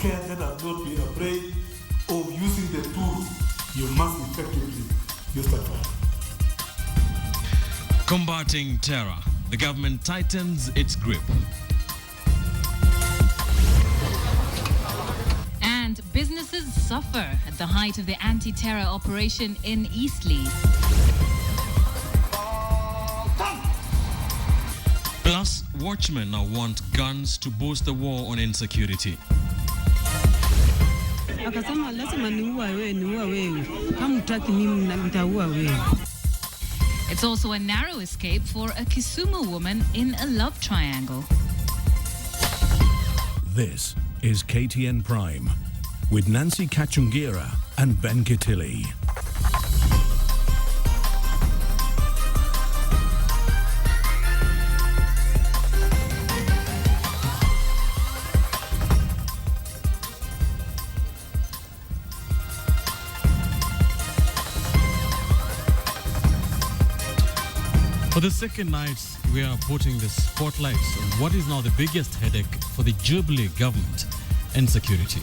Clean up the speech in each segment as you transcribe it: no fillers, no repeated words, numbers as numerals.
scared, let us not be afraid of using the tools. You must effectively use that fire. Combating terror, the government tightens its grip. And businesses suffer at the height of the anti-terror operation in Eastleigh. Plus, watchmen now want guns to boost the war on insecurity. It's also a narrow escape for a Kisumu woman in a love triangle. This is KTN Prime with Nancy Kachungira and Ben Kitili. For the second night, we are putting the spotlight on what is now the biggest headache for the Jubilee government: insecurity.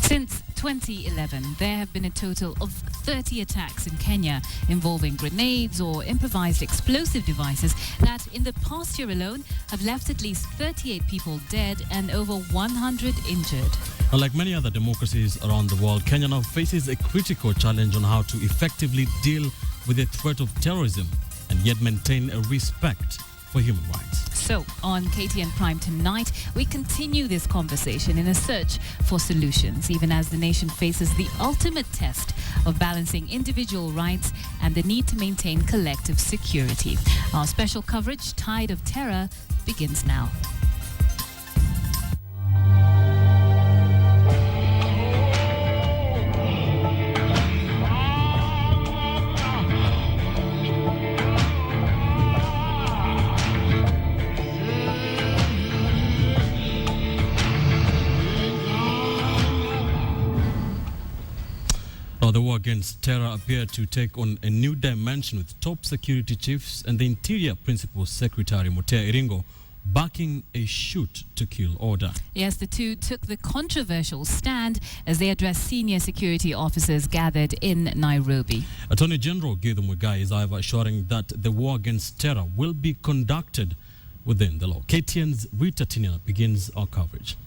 Since 2011, there have been a total of 30 attacks in Kenya involving grenades or improvised explosive devices that in the past year alone have left at least 38 people dead and over 100 injured. Like many other democracies around the world, Kenya now faces a critical challenge on how to effectively deal with the threat of terrorism and yet maintain a respect for human rights. So, on KTN Prime tonight, we continue this conversation in a search for solutions, even as the nation faces the ultimate test of balancing individual rights and the need to maintain collective security. Our special coverage, Tide of Terror, begins now. The war against terror appeared to take on a new dimension, with top security chiefs and the Interior Principal Secretary Mutea Iringo backing a shoot-to-kill order. Yes, the two took the controversial stand as they addressed senior security officers gathered in Nairobi. Attorney General Githu Muigai is however assuring that the war against terror will be conducted within the law. KTN's Rita Tinia begins our coverage.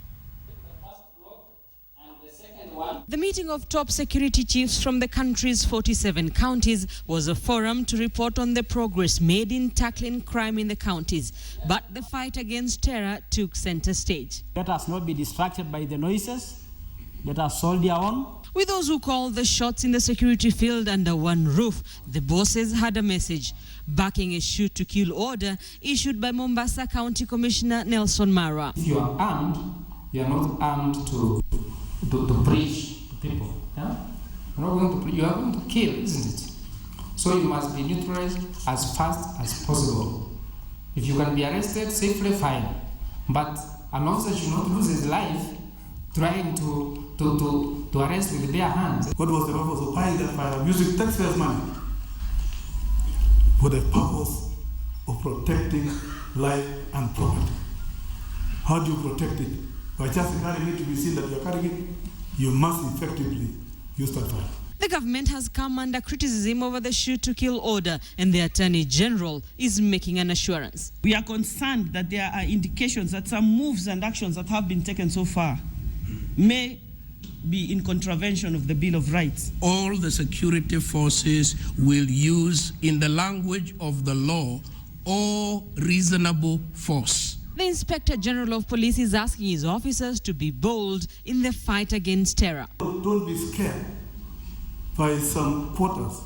The meeting of top security chiefs from the country's 47 counties was a forum to report on the progress made in tackling crime in the counties. But the fight against terror took center stage. Let us not be distracted by the noises. Let us soldier on. With those who called the shots in the security field under one roof, the bosses had a message, backing a shoot-to-kill order issued by Mombasa County Commissioner Nelson Mara. If you are armed, you are not armed to preach to people. Yeah? You are going to kill, isn't it? So you must be neutralized as fast as possible. If you can be arrested safely, fine. But an officer should not lose his life trying to arrest with bare hands. What was the purpose of buying that fire? Using taxpayers' money for the purpose of protecting life and property. How do you protect it? By just carrying it to be seen that you are carrying it, you must effectively use that fire. The government has come under criticism over the shoot-to-kill order, and the Attorney General is making an assurance. We are concerned that there are indications that some moves and actions that have been taken so far may be in contravention of the Bill of Rights. All the security forces will use, in the language of the law, all reasonable force. The Inspector General of Police is asking his officers to be bold in the fight against terror. Don't be scared by some quarters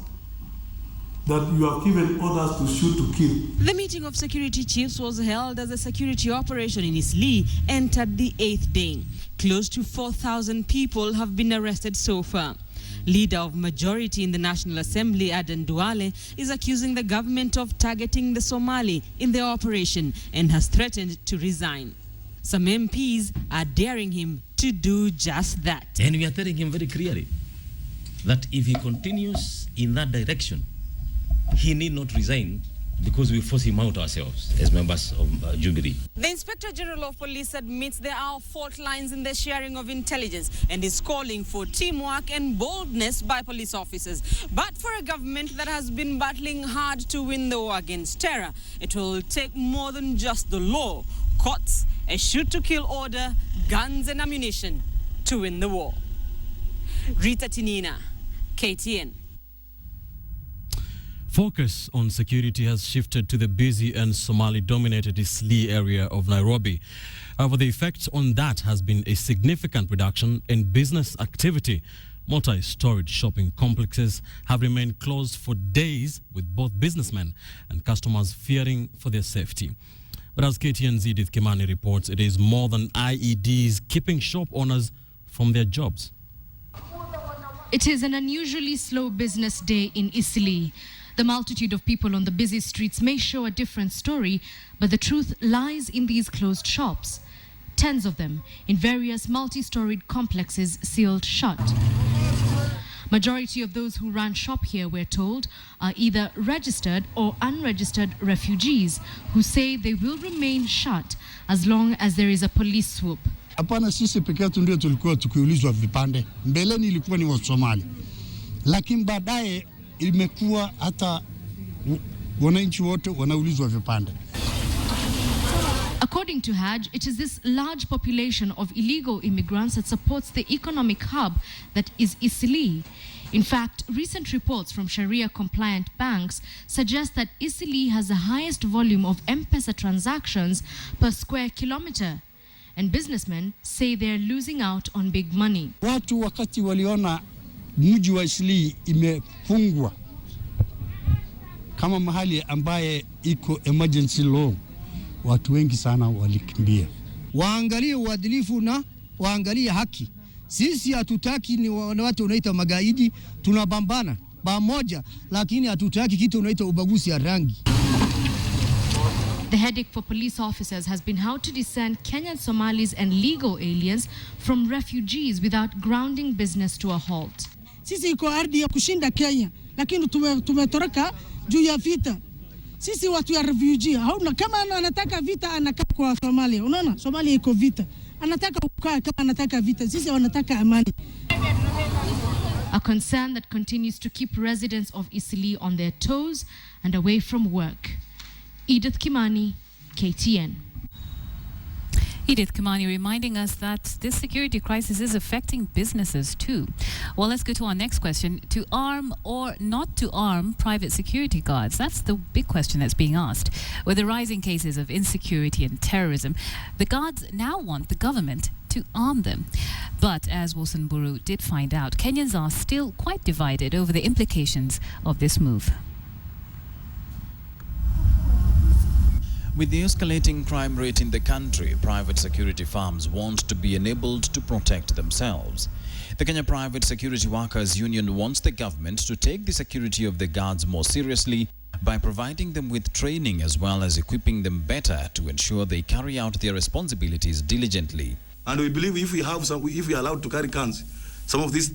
that you have given orders to shoot to kill. The meeting of security chiefs was held as a security operation in Eastleigh entered the 8th day. Close to 4,000 people have been arrested so far. Leader of majority in the National Assembly, Aden Duale, is accusing the government of targeting the Somali in the operation and has threatened to resign. Some MPs are daring him to do just that. And we are telling him very clearly that if he continues in that direction, he need not resign, because we force him out ourselves as members of Jubilee. The Inspector General of Police admits there are fault lines in the sharing of intelligence and is calling for teamwork and boldness by police officers. But for a government that has been battling hard to win the war against terror, it will take more than just the law, courts, a shoot-to-kill order, guns and ammunition to win the war. Rita Tinina, KTN. Focus on security has shifted to the busy and Somali-dominated Eastleigh area of Nairobi. However, the effect on that has been a significant reduction in business activity. Multi-storied shopping complexes have remained closed for days, with both businessmen and customers fearing for their safety. But as KTN's Edith Kimani reports, it is more than IEDs keeping shop owners from their jobs. It is an unusually slow business day in Eastleigh. The multitude of people on the busy streets may show a different story, but the truth lies in these closed shops. Tens of them in various multi-storied complexes sealed shut. Majority of those who run shop here, we're told, are either registered or unregistered refugees who say they will remain shut as long as there is a police swoop. Hapana, sisi peke yetu ndio tulikuwa tukiulizwa vipande. Mbeleni ilikuwa ni wa Somali. Lakini baadaye imekuwa hata wananchi wote wanaulizwa vipande. According to Haj, it is this large population of illegal immigrants that supports the economic hub that is Eastleigh. In fact, recent reports from Sharia-compliant banks suggest that Eastleigh has the highest volume of M-Pesa transactions per square kilometer. And businessmen say they're losing out on big money. Watu wakati waliona mji wa Eastleigh imefungwa kama mahali ambaye iko emergency law, watu wengi sana walikimbia. Waangalie uadilifu na waangalie haki. Sisi hatutaki ni watu wanaita magaidi, tunapambana pamoja, lakini hatutaki kitu unaita ubaguzi ya rangi. The headache for police officers has been how to discern Kenyan Somalis and legal aliens from refugees without grounding business to a halt. Sisi iko ardhi ya kushinda Kenya, lakini tumetoroka juu ya vita. Sisi watu ya refugee, hauna kama anataka vita anakaa kwa Somalia. Unaona, Somalia iko vita. Anataka kukaa kama anataka vita. Sisi wanataka amani. A concern that continues to keep residents of Eastleigh on their toes and away from work. Edith Kimani, KTN. Edith Kimani reminding us that this security crisis is affecting businesses too. Well, let's go to our next question. To arm or not to arm private security guards? That's the big question that's being asked. With the rising cases of insecurity and terrorism, the guards now want the government to arm them. But as Wilson Buru did find out, Kenyans are still quite divided over the implications of this move. With the escalating crime rate in the country, private security firms want to be enabled to protect themselves. The Kenya Private Security Workers Union wants the government to take the security of the guards more seriously by providing them with training as well as equipping them better to ensure they carry out their responsibilities diligently. And we believe if we are allowed to carry guns, some of these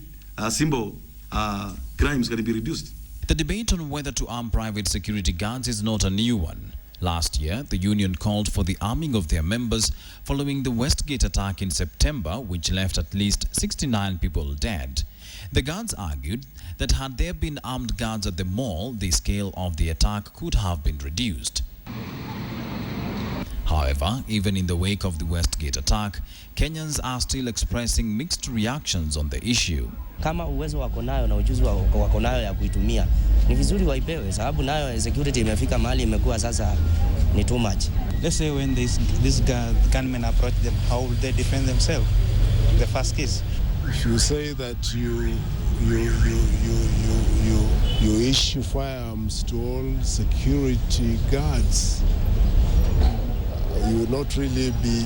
simple crimes can be reduced. The debate on whether to arm private security guards is not a new one. Last year, the union called for the arming of their members following the Westgate attack in September, which left at least 69 people dead. The guards argued that had there been armed guards at the mall, the scale of the attack could have been reduced. However, even in the wake of the Westgate attack, Kenyans are still expressing mixed reactions on the issue. Kama uwezo wako nayo na ujuzi wako nayo ya kuitumia, ni vizuri waipewe, sababu nayo security imefika mahali imekuwa sasa ni too much. Let's say when these gunmen approach them, how will they defend themselves? The first case. If you say that you issue firearms to all security guards, you would not really be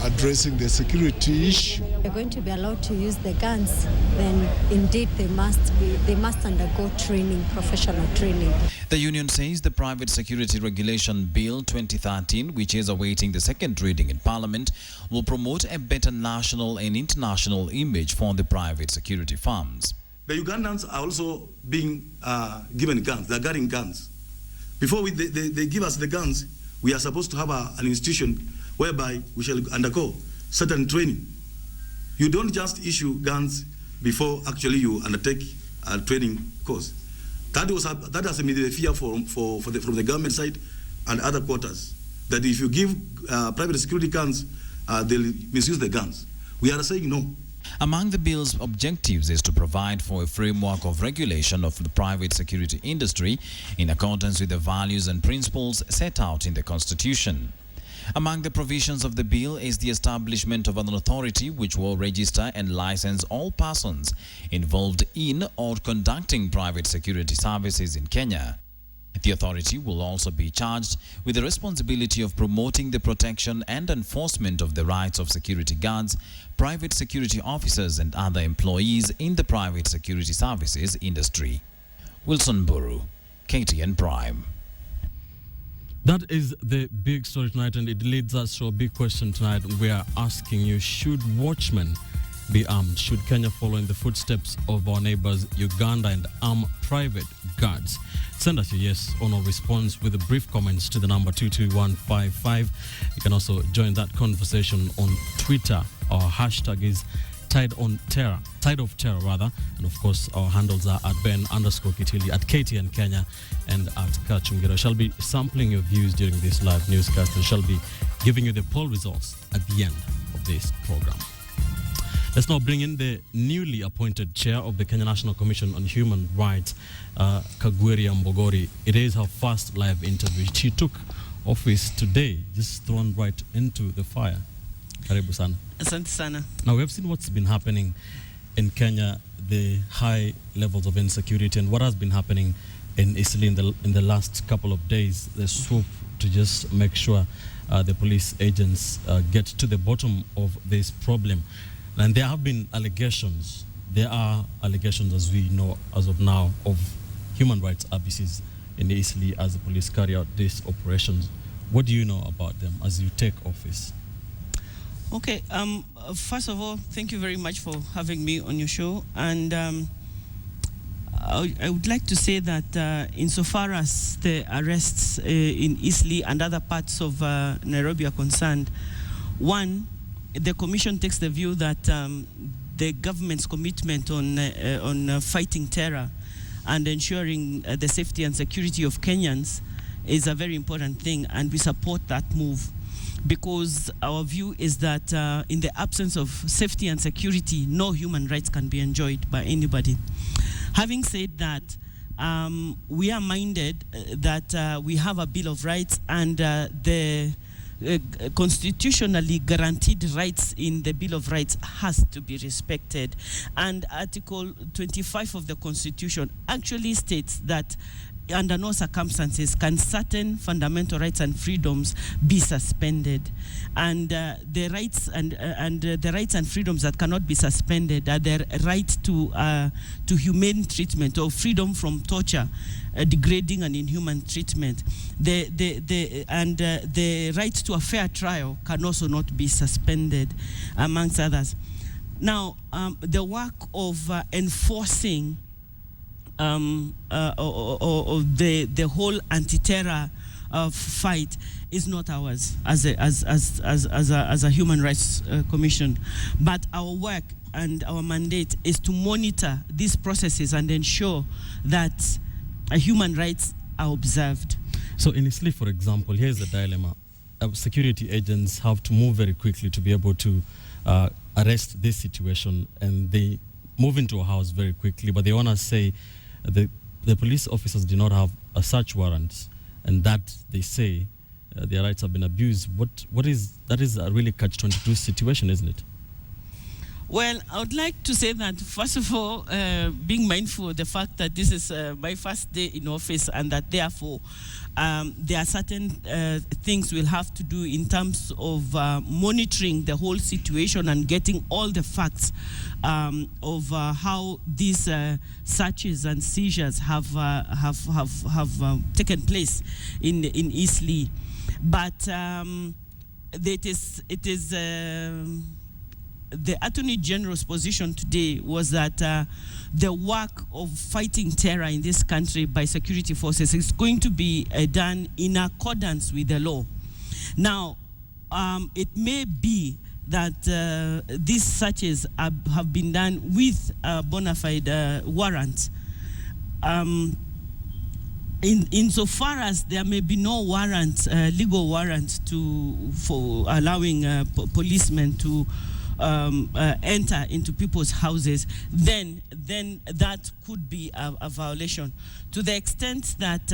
addressing the security issue. They're going to be allowed to use the guns, then indeed they must undergo training, professional training. The union says the Private Security Regulation Bill 2013, which is awaiting the second reading in Parliament, will promote a better national and international image for the private security firms. the Ugandans are also being given guns. They're carrying guns. Before they give us the guns, we are supposed to have an institution whereby we shall undergo certain training. You don't just issue guns before actually you undertake a training course. That has been the fear from the government side and other quarters, that if you give private security guns, they'll misuse the guns. We are saying no. Among the bill's objectives is to provide for a framework of regulation of the private security industry in accordance with the values and principles set out in the Constitution. Among the provisions of the bill is the establishment of an authority which will register and license all persons involved in or conducting private security services in Kenya. The authority will also be charged with the responsibility of promoting the protection and enforcement of the rights of security guards, private security officers and other employees in the private security services industry. Wilson Buru, KTN Prime. That is the big story tonight, and it leads us to a big question tonight. We are asking you, should watchmen be armed? Should Kenya follow in the footsteps of our neighbors Uganda and arm private guards? Send us your yes or no response with the brief comments to the number 22155. You can also join that conversation on Twitter. Our hashtag is Tide of Terror, and of course our handles are at Ben_Kitili, at KTN Kenya, and at Kachungira. Shall be sampling your views during this live newscast and shall be giving you the poll results at the end of this program. Let's now bring in the newly appointed chair of the Kenya National Commission on Human Rights, Kagweri Mbogori. It is her first live interview. She took office today, just thrown right into the fire. Karibu sana. Asante sana. Now, we have seen what's been happening in Kenya, the high levels of insecurity, and what has been happening in Italy in the last couple of days, the swoop to just make sure the police agents get to the bottom of this problem. And there have been allegations. There are allegations, as we know as of now, of human rights abuses in Italy as the police carry out these operations. What do you know about them as you take office? Okay, first of all, thank you very much for having me on your show. And I would like to say that insofar as the arrests in Eastleigh and other parts of Nairobi are concerned, one, the Commission takes the view that the government's commitment on fighting terror and ensuring the safety and security of Kenyans is a very important thing, and we support that move. Because our view is that in the absence of safety and security, no human rights can be enjoyed by anybody. Having said that, we are minded that we have a Bill of Rights, and the constitutionally guaranteed rights in the Bill of Rights has to be respected. And Article 25 of the Constitution actually states that under no circumstances can certain fundamental rights and freedoms be suspended, and the rights and freedoms that cannot be suspended are the right to humane treatment or freedom from torture, degrading and inhuman treatment. The right to a fair trial can also not be suspended, amongst others. Now, the work of enforcing the whole anti-terror fight is not ours as a human rights commission, but our work and our mandate is to monitor these processes and ensure that human rights are observed. So in Italy, for example, here's the dilemma. Security agents have to move very quickly to be able to arrest this situation, and they move into a house very quickly, but they want to say the police officers do not have a search warrant, and that they say their rights have been abused. That is a really catch-22 situation, isn't it? Well, I would like to say that, first of all, being mindful of the fact that this is my first day in office, and that therefore there are certain things we'll have to do in terms of monitoring the whole situation and getting all the facts of how these searches and seizures have taken place in the Attorney General's position today was that the work of fighting terror in this country by security forces is going to be done in accordance with the law. Now, it may be that these searches have been done with bona fide warrants. Insofar as there may be no warrant, legal warrant for allowing policemen to enter into people's houses, then that could be a violation. To the extent that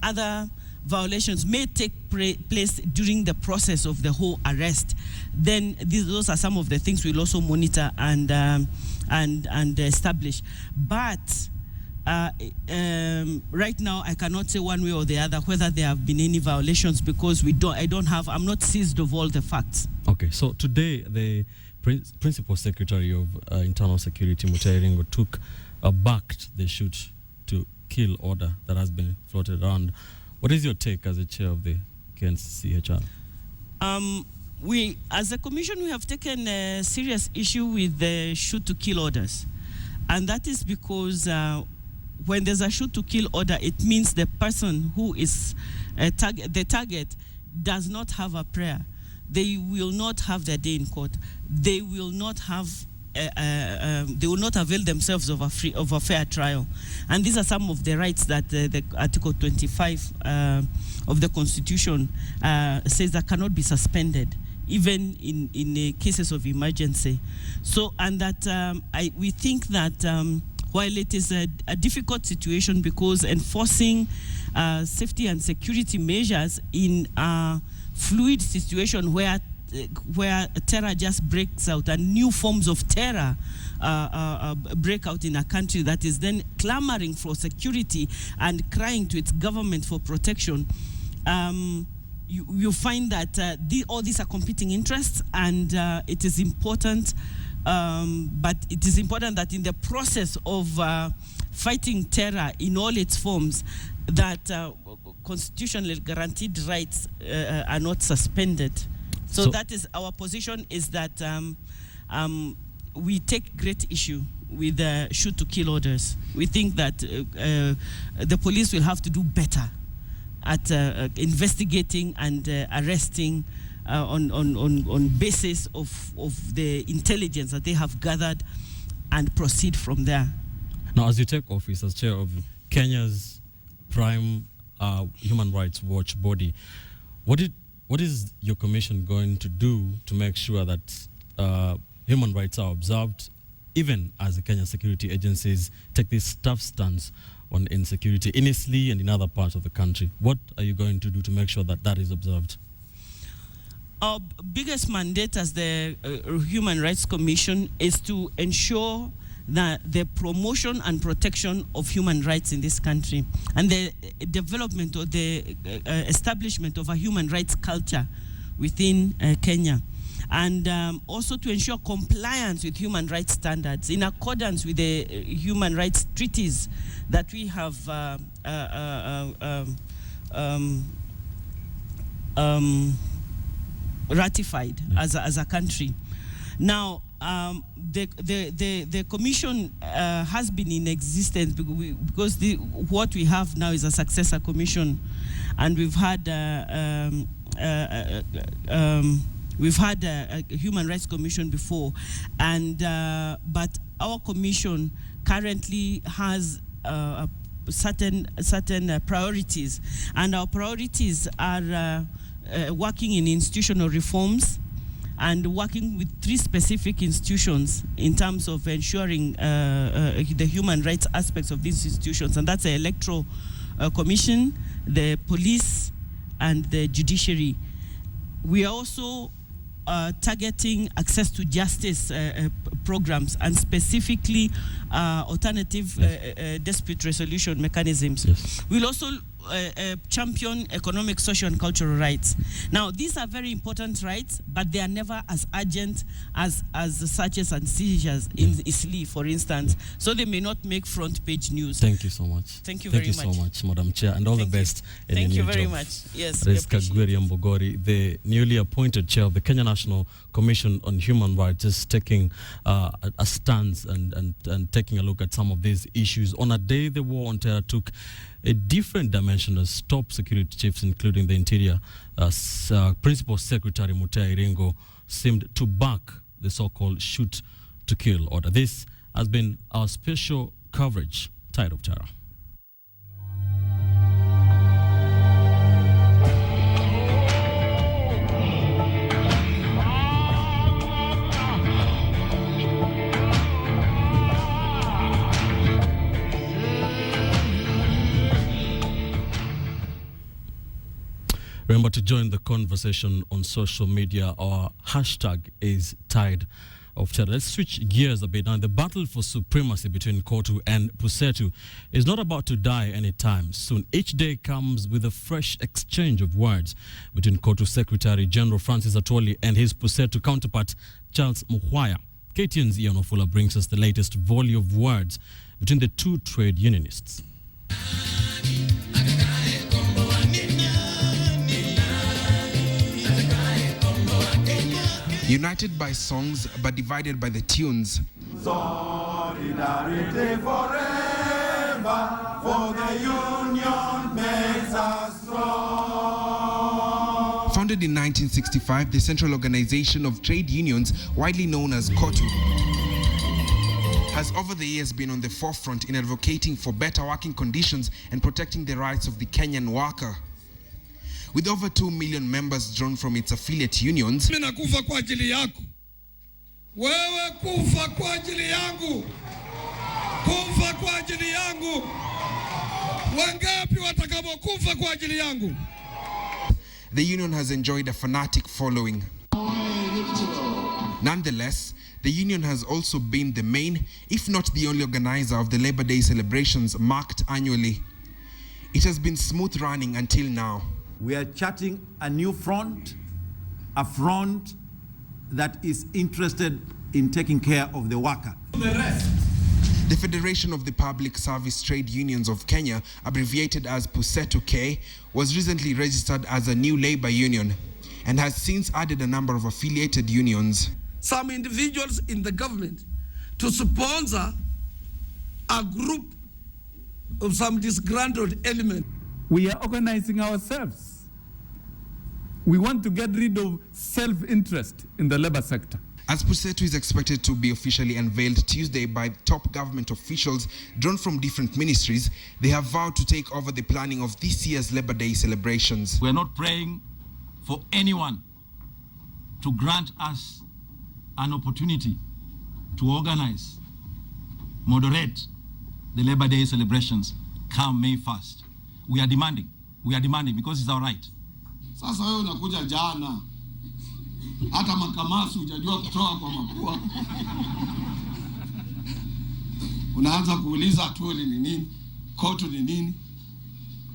other violations may take place during the process of the whole arrest, then those are some of the things we'll also monitor and establish. But right now, I cannot say one way or the other whether there have been any violations because I'm not seized of all the facts. Okay, so today the Principal Secretary of Internal Security, Mutairingo, backed the shoot to kill order that has been floated around. What is your take as the chair of the KNCHR? We, as a commission, we have taken a serious issue with the shoot to kill orders. And that is because when there's a shoot to kill order, it means the person who is the target does not have a prayer. They will not have their day in court. They will not have. They will not avail themselves of a fair trial, and these are some of the rights that the Article 25 of the Constitution says that cannot be suspended, even in cases of emergency. So, and that we think that while it is a difficult situation because enforcing safety and security measures in a fluid situation where terror just breaks out and new forms of terror break out in a country that is then clamoring for security and crying to its government for protection, you find that all these are competing interests, and it is important, but it is important that in the process of fighting terror in all its forms, that constitutionally guaranteed rights are not suspended. So that is our position, is that we take great issue with shoot to kill orders. We think that the police will have to do better at investigating and arresting on basis of the intelligence that they have gathered and proceed from there. Now, as you take office as chair of Kenya's prime Human Rights Watch body, what is your commission going to do to make sure that human rights are observed, even as the Kenya security agencies take this tough stance on insecurity in Eastleigh and in other parts of the country? What are you going to do to make sure that that is observed? Our biggest mandate as the Human Rights Commission is to ensure that the promotion and protection of human rights in this country and the development or the establishment of a human rights culture within Kenya, and also to ensure compliance with human rights standards in accordance with the human rights treaties that we have ratified as a country. Now, the commission has been in existence because what we have now is a successor commission, and we've had a human rights commission before, and but our commission currently has certain priorities, and our priorities are working in institutional reforms and working with 3 specific institutions in terms of ensuring the human rights aspects of these institutions, and that's the Electoral Commission, the police, and the judiciary. We are also targeting access to justice programs, and specifically alternative dispute resolution mechanisms. Yes. We'll also champion economic, social, and cultural rights. Now, these are very important rights, but they are never as urgent as searches and seizures in Isli, for instance. So they may not make front page news. Thank you so much. Thank you very much. Thank you so much, Madam Chair, and all the best in Thank your you new very job. much. Yes. Kagweri Mbogori, the newly appointed chair of the Kenya National Commission on Human Rights, is taking a stance and taking a look at some of these issues. On a day the war on terror took a different dimension as top security chiefs, including the Interior Principal Secretary Mutai Iringo, seemed to back the so-called shoot to kill order. This has been our special coverage, Tide of Terror. Remember to join the conversation on social media. Our hashtag is Tide of Terror. Let's switch gears a bit now. The battle for supremacy between Kotu and Pusetu is not about to die anytime soon. Each day comes with a fresh exchange of words between Kotu Secretary General Francis Atwoli and his Pusetu counterpart Charles Muhwaya. KTN's Ian Ofula brings us the latest volley of words between the two trade unionists. United by songs, but divided by the tunes. Solidarity forever, for the union makes us strong. Founded in 1965, the Central Organization of Trade Unions, widely known as KOTU, has over the years been on the forefront in advocating for better working conditions and protecting the rights of the Kenyan worker. With over 2 million members drawn from its affiliate unions, mimi nakufa kwa ajili yako, wewe kufa kwa ajili yangu, kufa kwa ajili yangu, wangapi watakapokufa kwa ajili yangu? The union has enjoyed a fanatic following. Nonetheless, the union has also been the main, if not the only, organizer of the Labor Day celebrations marked annually. It has been smooth running until now. We are charting a new front, a front that is interested in taking care of the worker. The Federation of the Public Service Trade Unions of Kenya, abbreviated as Pusetu-K, was recently registered as a new labor union and has since added a number of affiliated unions. Some individuals in the government to sponsor a group of some disgruntled element. We are organizing ourselves. We want to get rid of self-interest in the labor sector. As Pusetu is expected to be officially unveiled Tuesday by top government officials drawn from different ministries, they have vowed to take over the planning of this year's Labor Day celebrations. We are not praying for anyone to grant us an opportunity to organize, moderate the Labor Day celebrations come May 1st. We are demanding because it's our right. Sasa wewe unakuja jana, hata makamasi hujajua kutoa kwa mapua. Unaanza kuuliza Atwoli ni nini, Kotu ni nini?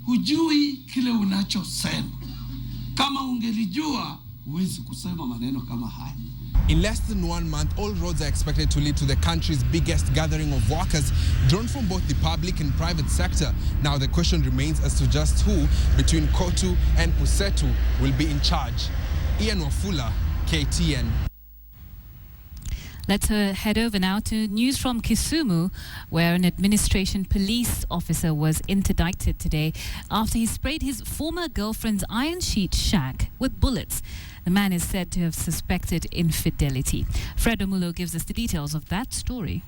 Hujui kile unachosema. Kama ungelijua, huwezi kusema maneno kama haya. In less than 1 month, all roads are expected to lead to the country's biggest gathering of workers drawn from both the public and private sector. Now the question remains as to just who between Kotu and Pusetu will be in charge. Ian Wafula, KTN. Let's head over now to news from Kisumu, where an administration police officer was interdicted today after he sprayed his former girlfriend's iron sheet shack with bullets. The man is said to have suspected infidelity. Fred Omulo gives us the details of that story.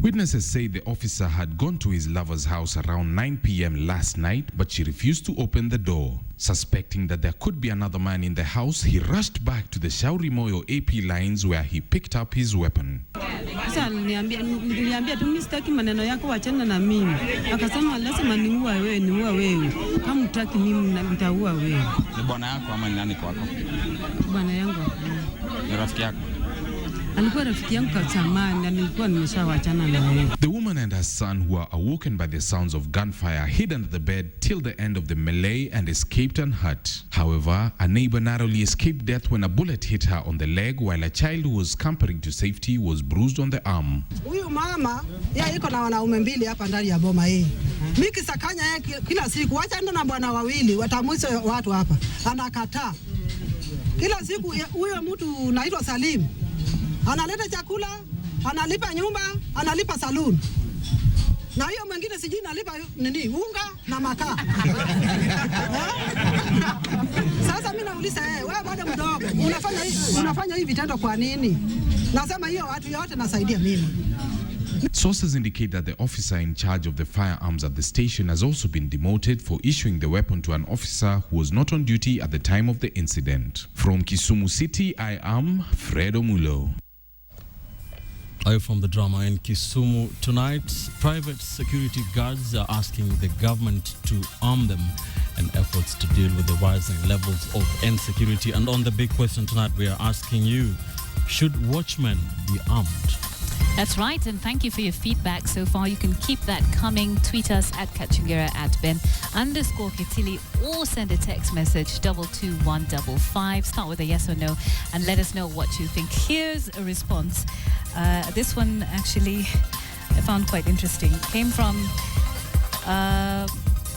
Witnesses say the officer had gone to his lover's house around 9 p.m. last night, but she refused to open the door. Suspecting that there could be another man in the house, he rushed back to the Shauri Moyo AP lines where he picked up his weapon. Sasa niliambia tu mimi sitaki maneno yako, achana na mimi. Akasema lazima niua wewe. Kama hutaki mimi nitaua wewe. Ni bwana yako ama ni nani kwako? Bwana yangu. Ni rafiki yako? Alikuwa rafiki yangu kwa zamani na nilikuwa nimeshawachana na yeye. The woman and her son, who were awoken by the sounds of gunfire, hid under the bed till the end of the melee and escaped unhurt. However, a neighbor narrowly escaped death when a bullet hit her on the leg, while a child who was scampering to safety was bruised on the arm. Huyu mama yeye iko na wanaume mbili hapa ndani ya boma hii. Miki sakanya yeye kila siku wacha ndo na bwana wawili watamwisa watu hapa. Anakataa. Kila siku huyo mtu naitwa Salim. Analeta chakula, analipa nyumba, analipa saluni. Na hiyo mwingine sijui nalipa nini, unga na makaa. Sasa mimi nauliza wewe bado mdogo, unafanya hivi vitendo kwa nini? Nasema hiyo watu yote nasaidia mimi. Sources indicate that the officer in charge of the firearms at the station has also been demoted for issuing the weapon to an officer who was not on duty at the time of the incident. From Kisumu City, I am Fredo Mulo. From the drama in Kisumu tonight, private security guards are asking the government to arm them in efforts to deal with the rising levels of insecurity. And on the big question tonight, we are asking you, should watchmen be armed? That's right, and thank you for your feedback so far. You can keep that coming. Tweet us at Kachungira @Ben_Kitili or send a text message 22155. Start with a yes or no and let us know what you think. Here's a response. This one actually I found quite interesting. Came from,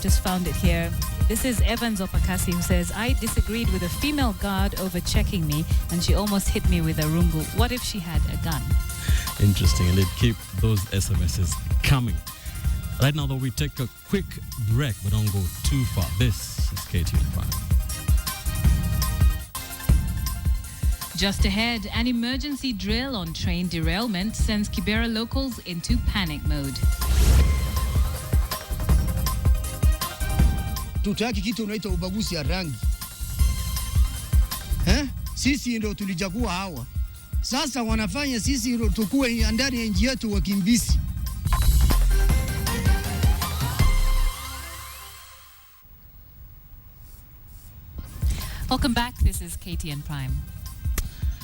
just found it here. This is Evans Opakasi, who says, I disagreed with a female guard over checking me and she almost hit me with a rungu. What if she had a gun? Interesting, and keep those SMSs coming. Right now, though, we take a quick break, but don't go too far. This is KTN Prime. Just ahead, an emergency drill on train derailment sends Kibera locals into panic mode. Tutaki kitu unaita ubaguzi ya rangi. Sisi ndio tulichagua hawa. Sasa wanafanya sisi tukue ndani ya nchi yetu wakimbizi. Welcome back. This is KTN Prime.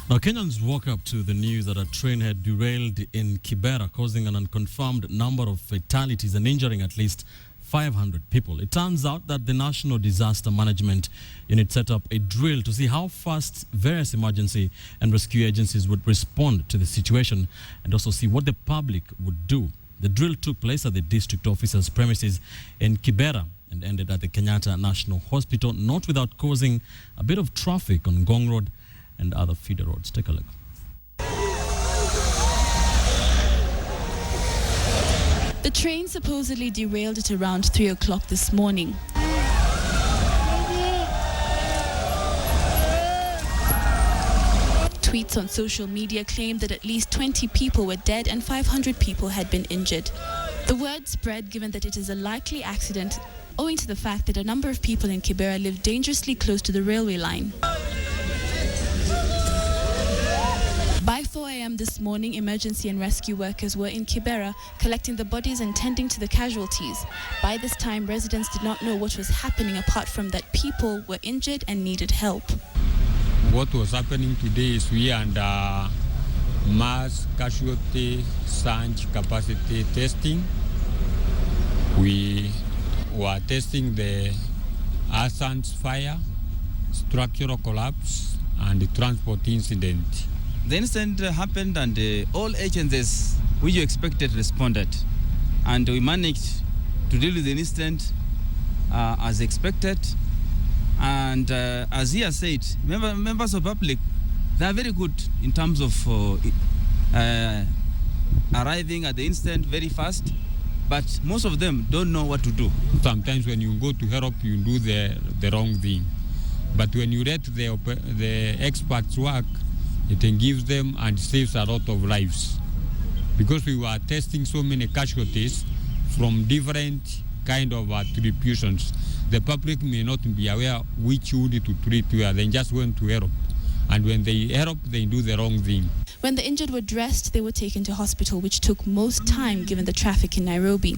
Now, Kenyans woke up to the news that a train had derailed in Kibera, causing an unconfirmed number of fatalities and injuring at least 500 people. It turns out that the National Disaster Management Unit set up a drill to see how fast various emergency and rescue agencies would respond to the situation and also see what the public would do. The drill took place at the district officer's premises in Kibera and ended at the Kenyatta National Hospital, not without causing a bit of traffic on Ngong Road and other feeder roads. Take a look. The train supposedly derailed at around 3 o'clock this morning. Tweets on social media claimed that at least 20 people were dead and 500 people had been injured. The word spread given that it is a likely accident owing to the fact that a number of people in Kibera live dangerously close to the railway line. By 4 a.m. this morning, emergency and rescue workers were in Kibera collecting the bodies and tending to the casualties. By this time, residents did not know what was happening apart from that people were injured and needed help. What was happening today is we are under mass casualty surge capacity testing. We were testing the Assange fire, structural collapse, and the transport incident. The incident happened and all agencies which you expected responded. And we managed to deal with the incident as expected. And as he has said, members of public, they are very good in terms of arriving at the incident very fast. But most of them don't know what to do. Sometimes when you go to help, you do the wrong thing. But when you let the experts work, it gives them and saves a lot of lives. Because we were testing so many casualties from different kind of attributions, the public may not be aware which unit to treat where. They just went to help. And when they help, they do the wrong thing. When the injured were dressed, they were taken to hospital, which took most time given the traffic in Nairobi.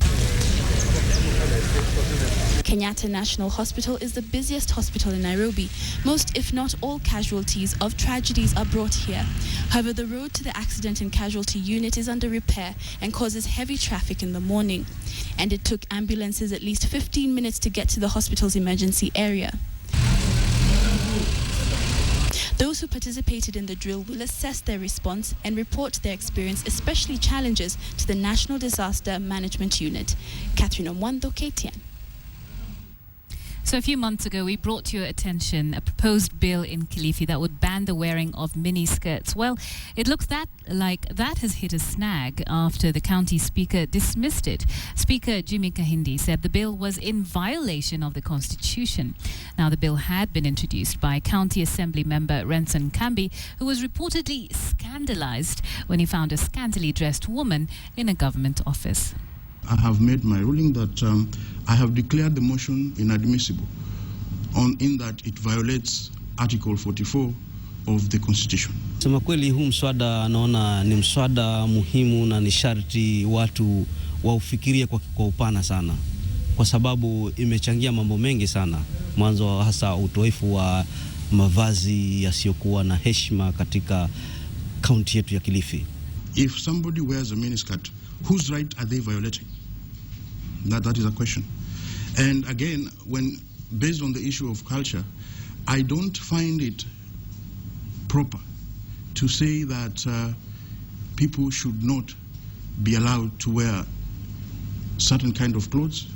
Kenyatta National Hospital is the busiest hospital in Nairobi. Most, if not all, casualties of tragedies are brought here. However, the road to the accident and casualty unit is under repair and causes heavy traffic in the morning. And it took ambulances at least 15 minutes to get to the hospital's emergency area. Those who participated in the drill will assess their response and report their experience, especially challenges, to the National Disaster Management Unit. Catherine Omwando, KTN. So a few months ago, we brought to your attention a proposed bill in Kilifi that would ban the wearing of mini skirts. Well, it looks like that has hit a snag after the county speaker dismissed it. Speaker Jimmy Kahindi said the bill was in violation of the constitution. Now, the bill had been introduced by County Assembly member Renson Kambi, who was reportedly scandalized when he found a scantily dressed woman in a government office. I have made my ruling that I have declared the motion inadmissible in that it violates Article 44 of the Constitution. Sema kweli huu mswada naona ni mswada muhimu na ni sharti watu waufikirie kwa upana sana, kwa sababu imechangia mambo mengi sana, mwanzo hasa utoefu wa mavazi yasiyokuwa na heshima katika kaunti yetu ya Kilifi. If somebody wears a miniskirt, whose right are they violating? That is a question. And again, based on the issue of culture, I don't find it proper to say that people should not be allowed to wear certain kind of clothes.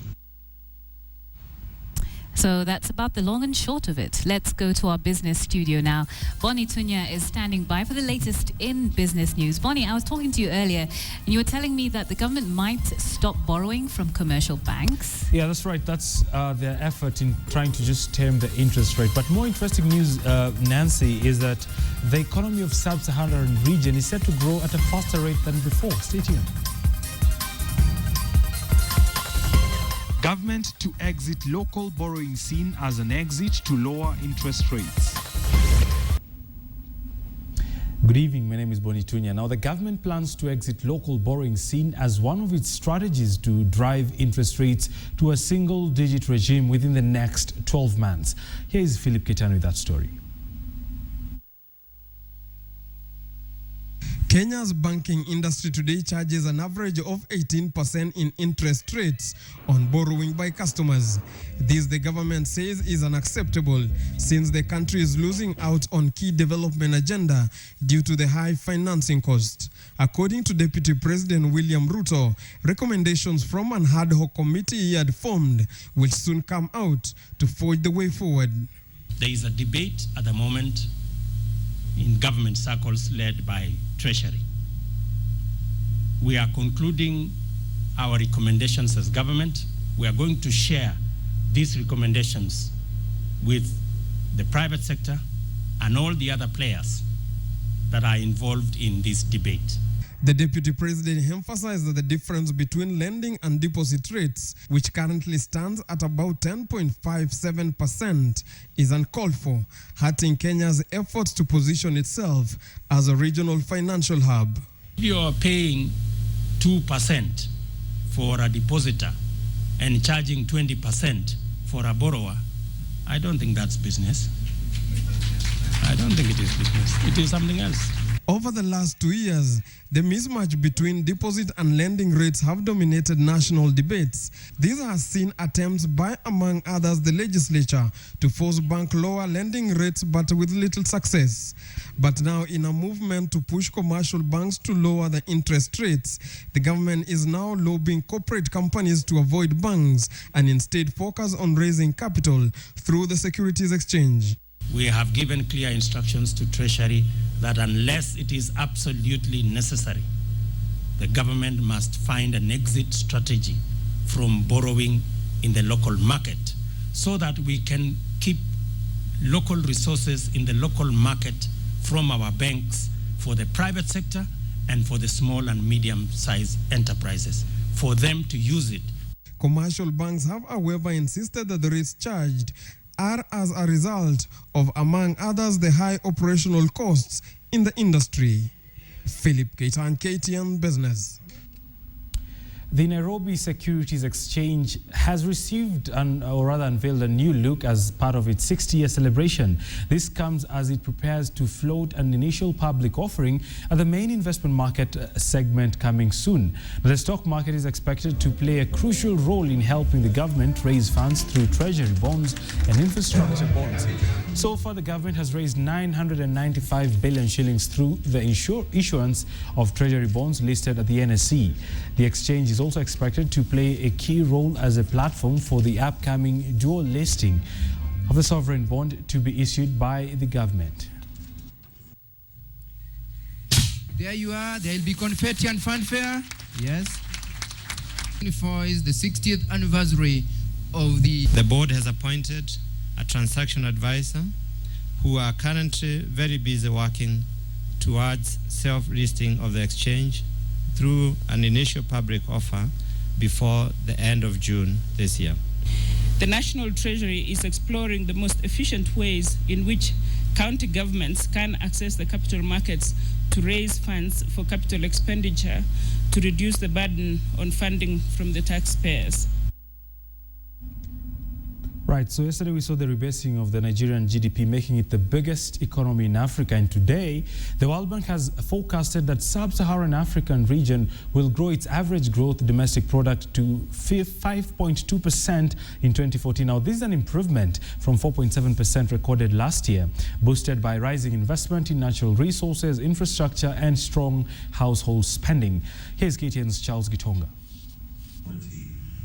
So that's about the long and short of it. Let's go to our business studio now. Bonnie Tunya is standing by for the latest in business news. Bonnie, I was talking to you earlier, and you were telling me that the government might stop borrowing from commercial banks. Yeah, that's right. That's their effort in trying to just tame the interest rate. But more interesting news, Nancy, is that the economy of Sub-Saharan region is set to grow at a faster rate than before. Stay tuned. Government to exit local borrowing seen as an exit to lower interest rates. Good evening, my name is Bonnie Tunya. Now, the government plans to exit local borrowing seen as one of its strategies to drive interest rates to a single-digit regime within the next 12 months. Here is Philip Ketan with that story. Kenya's banking industry today charges an average of 18% in interest rates on borrowing by customers. This, the government says, is unacceptable since the country is losing out on key development agenda due to the high financing cost. According to Deputy President William Ruto, recommendations from an ad hoc committee he had formed will soon come out to forge the way forward. There is a debate at the moment in government circles led by Treasury. We are concluding our recommendations as government. We are going to share these recommendations with the private sector and all the other players that are involved in this debate. The Deputy President emphasized that the difference between lending and deposit rates, which currently stands at about 10.57%, is uncalled for, hurting Kenya's efforts to position itself as a regional financial hub. If you are paying 2% for a depositor and charging 20% for a borrower, I don't think that's business. I don't think it is business. It is something else. Over the last 2 years, the mismatch between deposit and lending rates have dominated national debates. These have seen attempts by, among others, the legislature to force bank lower lending rates, but with little success. But now, in a movement to push commercial banks to lower the interest rates, the government is now lobbying corporate companies to avoid banks and instead focus on raising capital through the securities exchange. We have given clear instructions to Treasury that unless it is absolutely necessary, the government must find an exit strategy from borrowing in the local market so that we can keep local resources in the local market from our banks for the private sector and for the small and medium-sized enterprises, for them to use it. Commercial banks have, however, insisted that the rates charged are as a result of, among others, the high operational costs in the industry. Philip Ketan, KTN Business. The Nairobi Securities Exchange has received or rather unveiled a new look as part of its 60-year celebration. This comes as it prepares to float an initial public offering at the main investment market segment coming soon. The stock market is expected to play a crucial role in helping the government raise funds through treasury bonds and infrastructure bonds. So far, the government has raised 995 billion shillings through the issuance of treasury bonds listed at the NSE. The exchange is also expected to play a key role as a platform for the upcoming dual listing of the sovereign bond to be issued by the government. There you are. There will be confetti and fanfare. Yes. 24 is the 60th anniversary of the board has appointed a transaction advisor who are currently very busy working towards self-listing of the exchange through an initial public offer before the end of June this year. The National Treasury is exploring the most efficient ways in which county governments can access the capital markets to raise funds for capital expenditure to reduce the burden on funding from the taxpayers. Right, so yesterday we saw the rebasing of the Nigerian GDP, making it the biggest economy in Africa. And today, the World Bank has forecasted that sub-Saharan African region will grow its average growth domestic product to 5.2% in 2014. Now, this is an improvement from 4.7% recorded last year, boosted by rising investment in natural resources, infrastructure, and strong household spending. Here's KTN's Charles Gitonga.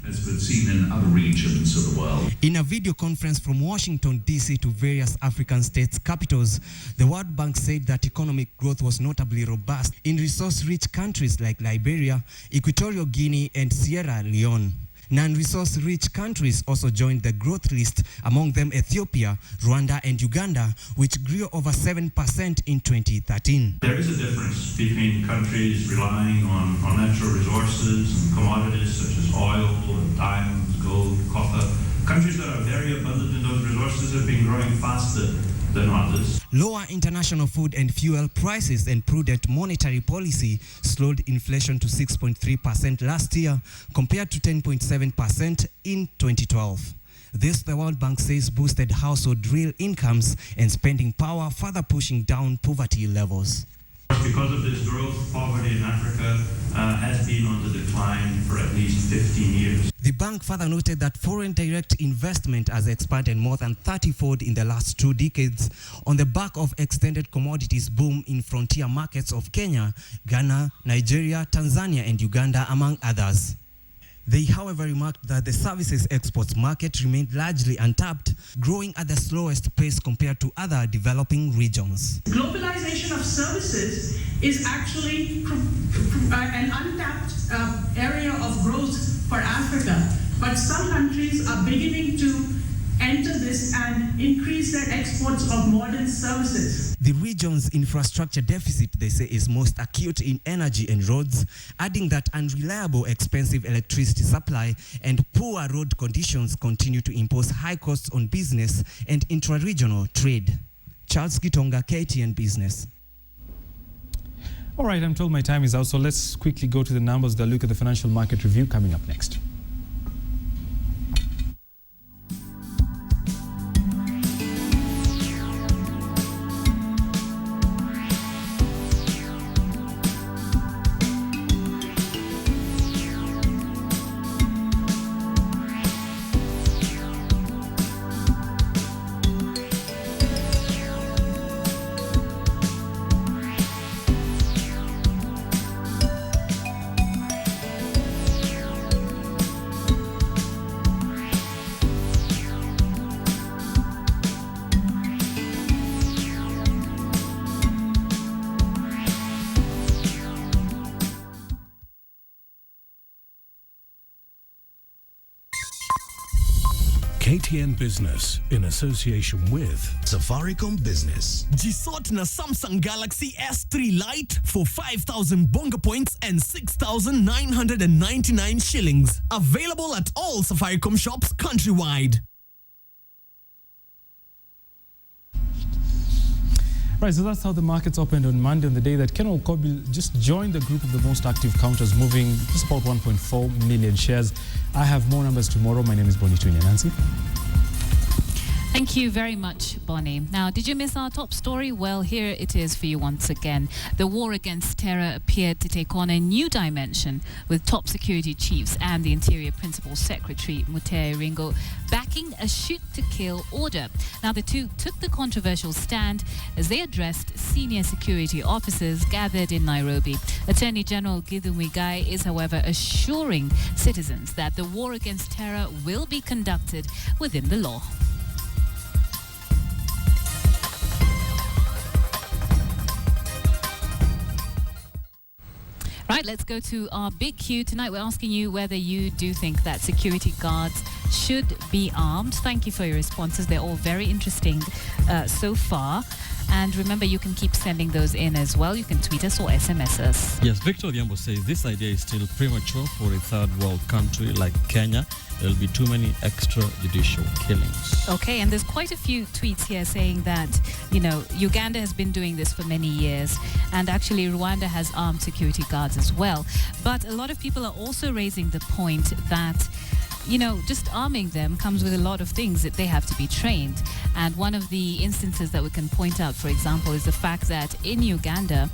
Has been seen in other regions of the world. In a video conference from Washington, D.C. to various African states' capitals, the World Bank said that economic growth was notably robust in resource-rich countries like Liberia, Equatorial Guinea, and Sierra Leone. Non-resource-rich countries also joined the growth list, among them Ethiopia, Rwanda, and Uganda, which grew over 7% in 2013. There is a difference between countries relying on natural resources and commodities such as oil, and diamonds, gold, copper. Countries that are very abundant in those resources have been growing faster than others. Lower international food and fuel prices and prudent monetary policy slowed inflation to 6.3% last year, compared to 10.7% in 2012. This, the World Bank says, boosted household real incomes and spending power, further pushing down poverty levels. Because of this growth, poverty in Africa has been on the decline for at least 15 years. The bank further noted that foreign direct investment has expanded more than 30-fold in the last 2 decades on the back of extended commodities boom in frontier markets of Kenya, Ghana, Nigeria, Tanzania, and Uganda, among others. They, however, remarked that the services exports market remained largely untapped, growing at the slowest pace compared to other developing regions. Globalization of services is actually an untapped area of growth for Africa, but some countries are beginning to enter this and increase their exports of modern services. The region's infrastructure deficit, they say, is most acute in energy and roads, adding that unreliable, expensive electricity supply and poor road conditions continue to impose high costs on business and intra-regional trade. Charles Gitonga, KTN Business. All right, I'm told my time is out, so let's quickly go to the numbers. The look at the financial market review coming up next. KTN Business in association with Safaricom Business. Jisot na Samsung Galaxy S3 Lite for 5,000 bonga points and 6,999 shillings. Available at all Safaricom shops countrywide. Right, so that's how the markets opened on Monday, on the day that Ken Kobil just joined the group of the most active counters, moving just about 1.4 million shares. I have more numbers tomorrow. My name is Bonnie Tunya. Nancy? Thank you very much, Bonnie. Now, did you miss our top story? Well, here it is for you once again. The war against terror appeared to take on a new dimension, with top security chiefs and the Interior Principal Secretary, Mutai Ringo, backing a shoot-to-kill order. Now, the two took the controversial stand as they addressed senior security officers gathered in Nairobi. Attorney General Githu Muigai is, however, assuring citizens that the war against terror will be conducted within the law. Right, let's go to our big Q. Tonight we're asking you whether you do think that security guards should be armed. Thank you for your responses. They're all very interesting so far. And remember, you can keep sending those in as well. You can tweet us or SMS us. Yes, Victor Odhiambo says this idea is still premature for a third world country like Kenya. There'll be too many extrajudicial killings. Okay, and there's quite a few tweets here saying that, you know, Uganda has been doing this for many years, and actually Rwanda has armed security guards as well. But a lot of people are also raising the point that, you know, just arming them comes with a lot of things that they have to be trained. And one of the instances that we can point out, for example, is the fact that in Uganda,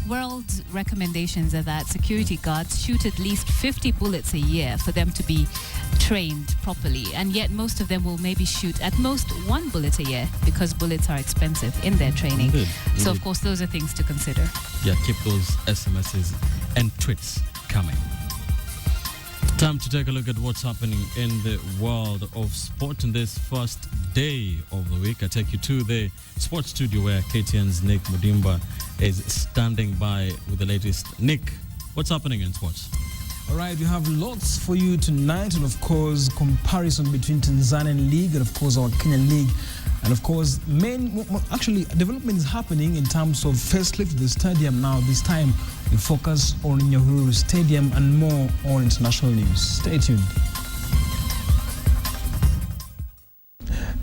world recommendations are that security guards shoot at least 50 bullets a year for them to be trained properly. And yet most of them will maybe shoot at most 1 bullet a year because bullets are expensive in their training. Indeed. So, of course, those are things to consider. Yeah, keep those SMSs and tweets coming. Time to take a look at what's happening in the world of sport in this first day of the week. I take you to the sports studio where KTN's Nick Mudimba is standing by with the latest. Nick, what's happening in sports? All right, we have lots for you tonight, and of course, comparison between Tanzanian League and of course our Kenyan League. And of course, development is happening in terms of facelift of the stadium now. This time, we focus on Nyahururu Stadium and more on international news. Stay tuned.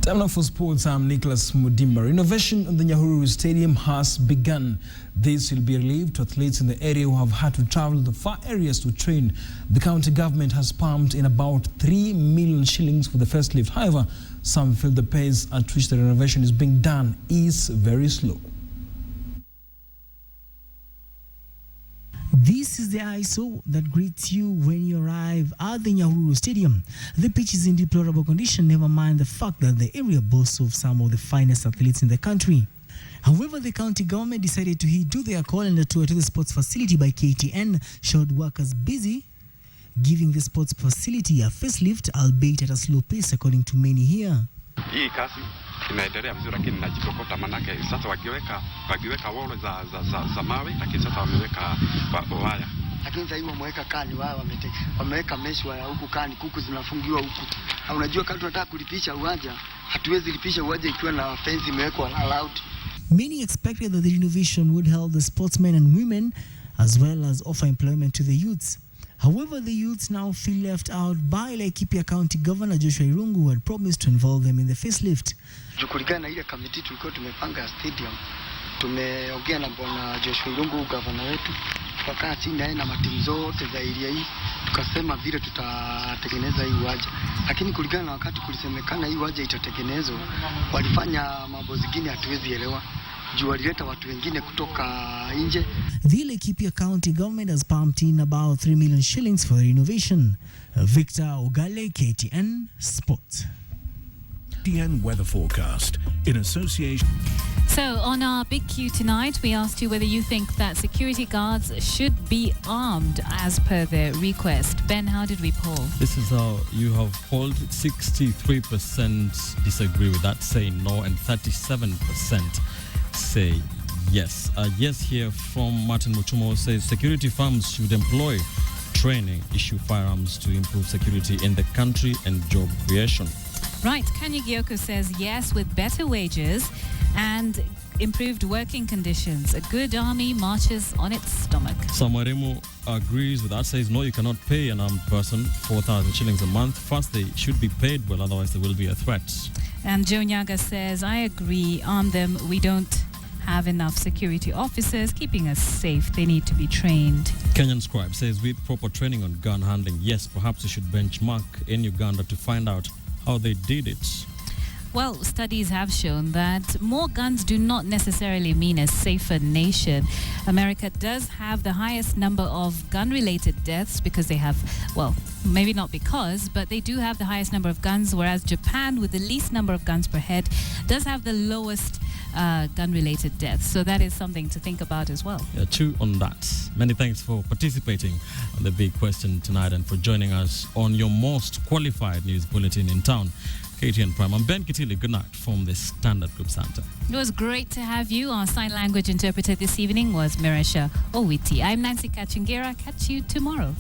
Time now for sports. I'm Nicholas Mudimba. Renovation of the Nyahururu Stadium has begun. This will be relieved to athletes in the area who have had to travel to far areas to train. The county government has pumped in about 3 million shillings for the facelift. However, some feel the pace at which the renovation is being done is very slow. This is the ISO that greets you when you arrive at the Nyahururu Stadium. The pitch is in deplorable condition, never mind the fact that the area boasts of some of the finest athletes in the country. However, the county government decided to heed to their call, and a tour to the sports facility by KTN showed workers busy, giving the sports facility a facelift, albeit at a slow pace, according to many here. Hii kazi inaendelea vizuri, lakini najikokota, manake sasa wakiweka wall za mawe, lakini sasa wameweka waya. Lakini sasa hivi wameweka kani, wao wameweka mesh waya huku, kani kuku zinafungiwa huku. Unajua kama tunataka kulipisha uwanja, hatuwezi lipisha uwanja ikiwa na fence imewekwa allowed. Many expected that the renovation would help the sportsmen and women as well as offer employment to the youths. However, the youths now feel left out by Laikipia County Governor Joshua Irungu, who had promised to involve them in the facelift. Kulingana na ile committee tulikuwa tumepanga stadium, tumeongea na bwana Joshua Irungu, governor wetu, tukakaa chini naye na matimu zote za area hii, tukasema vile tutatengeneza hii uwanja. Lakini kulingana na wakati kulisemekana hii uwanja itatengenezwa, walifanya mambo zingine hatuwezi elewa. Walileta watu wengine kutoka nje. The Laikipia County Government has pumped in about 3 million shillings for the renovation. Victor Ogale, KTN Sports. KTN weather forecast in association. So on our big Q tonight, we asked you whether you think that security guards should be armed as per their request. Ben, how did we poll? This is how you have polled. 63% disagree with that, saying no, and 37% say yes. Yes here from Martin Mutumo says security firms should employ training, issue firearms to improve security in the country and job creation. Right, Kanya Gyoko says yes, with better wages and improved working conditions. A good army marches on its stomach. Samaremo agrees with that, says no, you cannot pay an armed person 4,000 shillings a month. First, they should be paid well, otherwise there will be a threat. And Joe Nyaga says, I agree, arm them. We don't have enough security officers keeping us safe. They need to be trained. Kenyan Scribe says with proper training on gun handling, yes, perhaps we should benchmark in Uganda to find out how they did it. Well, studies have shown that more guns do not necessarily mean a safer nation. America does have the highest number of gun-related deaths because they have, well, maybe not because, but they do have the highest number of guns, whereas Japan, with the least number of guns per head, does have the lowest gun-related deaths. So that is something to think about as well. Yeah, true on that. Many thanks for participating on the big question tonight and for joining us on your most qualified news bulletin in town. KTN Prime. I'm Ben Kitili. Good night from the Standard Group Center. It was great to have you. Our sign language interpreter this evening was Miresha Owiti. I'm Nancy Kachingera. Catch you tomorrow.